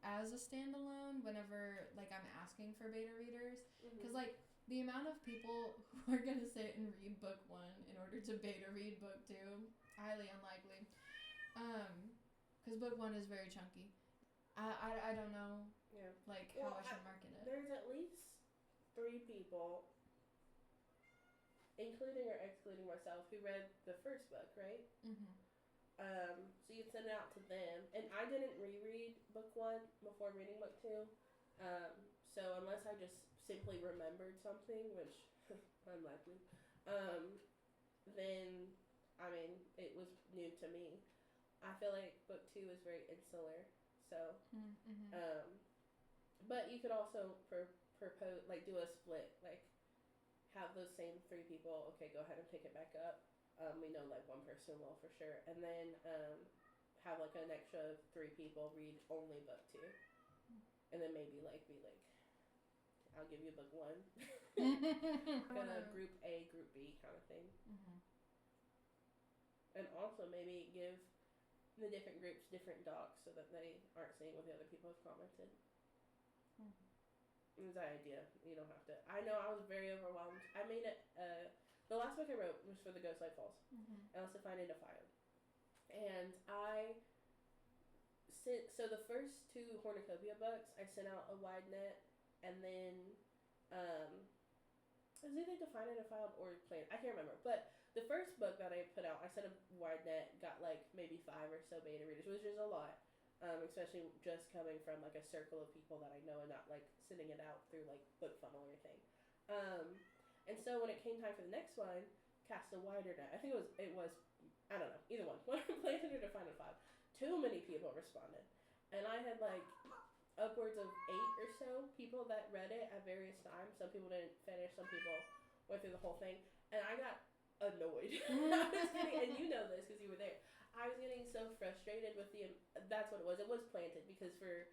as a standalone whenever like I'm asking for beta readers? Because like the amount of people who are gonna sit and read book 1 in order to beta read book 2, highly unlikely. Because book 1 is very chunky. I don't know like how I should market it. There's at least 3 people, including or excluding myself, who read the first book, right? So you'd send it out to them, and I didn't reread book 1 before reading book 2. So unless I just simply remembered something, which unlikely, then I mean it was new to me. I feel like book 2 is very insular, so but you could also propose like do a split, like have those same 3 people, okay, go ahead and pick it back up. We know like one person will for sure, and then have like an extra 3 people read only book 2, and then maybe like be like, I'll give you book 1, kind of group A, group B kind of thing. And also maybe give the different groups different docs so that they aren't seeing what the other people have commented. It was that idea. You don't have to. I know I was very overwhelmed. I made it. The last book I wrote was for the Ghostlight Falls, Elsie and Defiled, and I sent. So the first 2 Hornicopia books, I sent out a wide net, and then it was either Defined and Defiled or Plain. I can't remember, but the first book that I put out, I sent a wide net, got like maybe 5 or so beta readers, which is a lot. Especially just coming from like a circle of people that I know and not like sending it out through like book funnel or anything. And so when it came time for the next one, cast a wider net. I think it was I don't know, either one. Planted or Defined and Defiled. Too many people responded, and I had like upwards of 8 or so people that read it at various times. Some people didn't finish, some people went through the whole thing, and I got annoyed. I was getting, and you know this because you were there. I was getting so frustrated with that's what it was. It was Planted, because for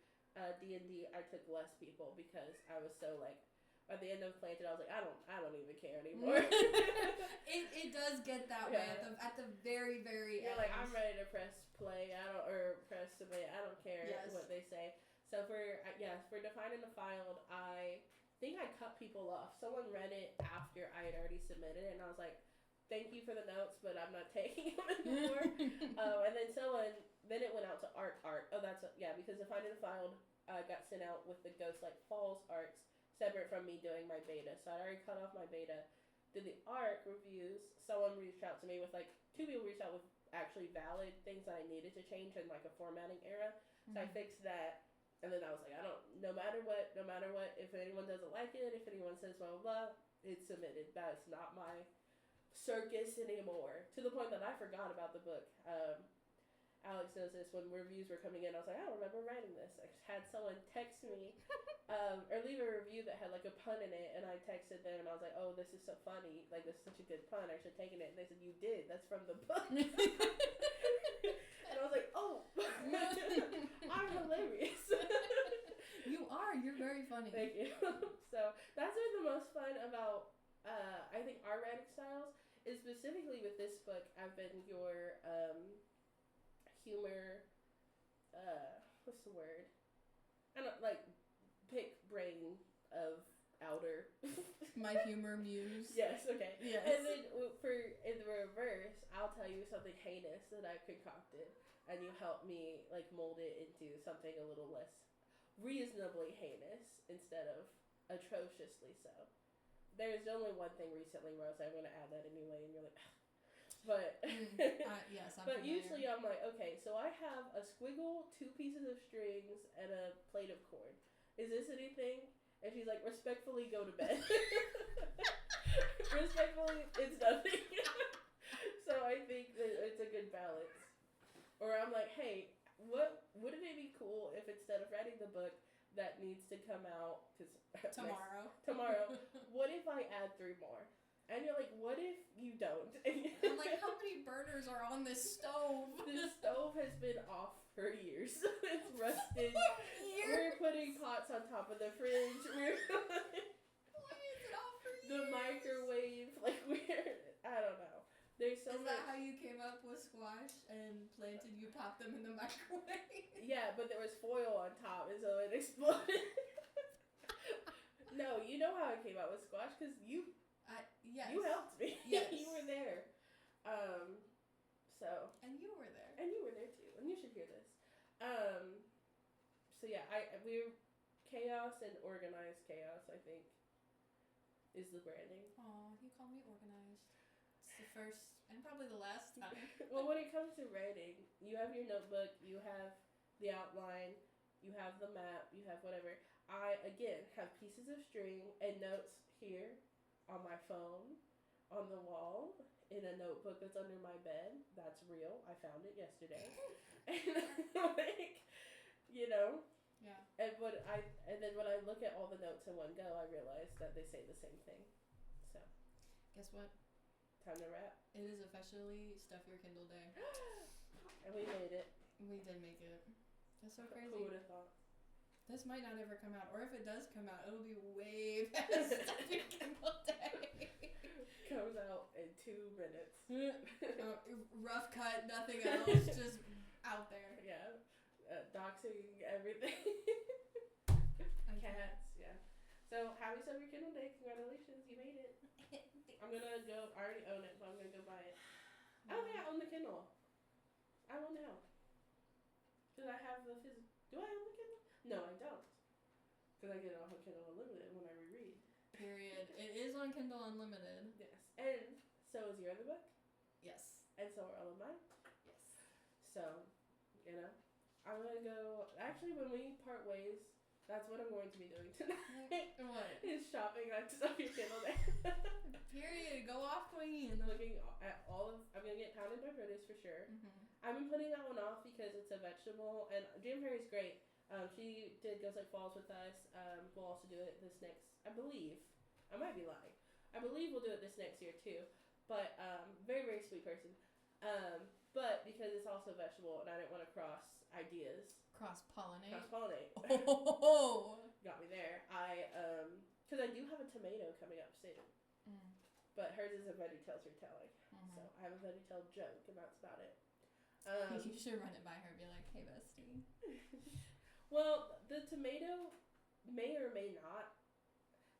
D&D I took less people because I was so like, at the end of Planted I was like, I don't even care anymore. it does get that way at the very, very You're end. like, I'm ready to press play, or press submit, I don't care what they say. So for Defined and Defiled, I think I cut people off. Someone read it after I had already submitted it, and I was like, thank you for the notes, but I'm not taking them anymore. And then it went out to art. Oh, because Defined and Defiled got sent out with the Ghostlight Falls arts, separate from me doing my beta. So I'd already cut off my beta. Did the art reviews. Someone reached out to me with 2 people reached out with actually valid things that I needed to change in like a formatting error. So I fixed that. And then I was like, no matter what, if anyone doesn't like it, if anyone says blah, blah, blah, it's submitted. That's not my circus anymore. To the point that I forgot about the book. Alex knows this. When reviews were coming in, I was like, I don't remember writing this. I had someone text me or leave a review that had like a pun in it, and I texted them and I was like, oh, this is so funny. Like, this is such a good pun. I should have taken it. And they said, you did. That's from the book. And I was like, oh, I'm hilarious. You are. You're very funny. Thank you. So that's been the most fun about, I think, our writing styles is specifically with this book. I've been your humor, what's the word? I don't like pick brain of outer. My humor muse. Yes. Okay. Yes. And then in the reverse, I'll tell you something heinous that I've concocted, and you help me like mold it into something a little less reasonably heinous instead of atrociously so. There's only one thing recently where I was like, I'm going to add that anyway, and you're like, but yes, I'm but familiar. usually I'm like, okay, so I have a squiggle, 2 pieces of strings, and a plate of corn. Is this anything? And she's like, respectfully, go to bed. Respectfully, it's nothing. So I think that it's a good balance. Or I'm like, hey, wouldn't it be cool if instead of writing the book that needs to come out tomorrow, what if I add 3 more? And you're like, what if you don't? I'm like, how many burners are on this stove? The stove has been off for years. It's rusted. Years? We're putting pots on top of the fridge. Why is it off for years? The microwave. Like, I don't know. There's so much. Is that how you came up with squash and planted? You popped them in the microwave? Yeah, but there was foil on top, and so it exploded. No, you know how I came out with squash, because you helped me. Yes. You were there. So. And you were there. And you were there too, and you should hear this. So yeah, we're chaos and organized chaos, I think, is the branding. Aw, you called me organized. It's the first and probably the last time. Well, when it comes to writing, you have your notebook, you have the outline, you have the map, you have whatever. I, again, have pieces of string and notes here on my phone, on the wall, in a notebook that's under my bed. That's real. I found it yesterday. And like, you know. Yeah. And then when I look at all the notes in one go, I realize that they say the same thing. So. Guess what? Time to wrap. It is officially Stuff Your Kindle Day. And we made it. We did make it. That's so crazy. Who would have thought? This might not ever come out, or if it does come out, it'll be way past Stuff Your Kindle Day. Comes out in 2 minutes. Rough cut, nothing else, just out there. Yeah. Doxing everything. Cats, yeah. So, happy Stuff Your Kindle Day. Congratulations, you made it. I'm gonna go, I already own it, but I'm gonna go buy it. I don't think I own the Kindle. I don't know. Do I have the physical? Do I own the Kindle? No, I don't. Because I get it off of Kindle Unlimited when I reread. Period. It is on Kindle Unlimited. Yes. And so is your other book? Yes. And so are all of mine? Yes. So, you know, I'm going to go, actually when we part ways, that's what I'm going to be doing tonight. What? Is shopping on Stuff Your Kindle Day. Period. Go off, queen. Looking at all of, I'm going to get Pounded by Produce for sure. Mm-hmm. I've been putting that one off because it's a vegetable, and Jim Perry's great. She did Goes Like Falls with us. We'll also do it this next, I believe. I might be lying. I believe we'll do it this next year too. But very, very sweet person. But because it's also vegetable and I didn't want to cross ideas. Cross-pollinate. Oh! Got me there. Because I do have a tomato coming up soon. Mm. But hers is a Veggie Tales retelling. Mm-hmm. So I have a Veggie Tale joke and that's about it. You should run it by her and be like, hey, bestie. Well, the tomato may or may not.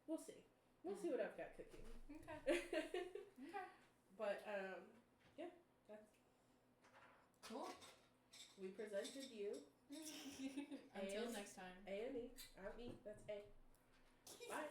We'll see. We'll see what I've got cooking. Okay. Okay. But, yeah, that's cool. We presented you. Until next time. A and E. I'm E. That's A. Bye.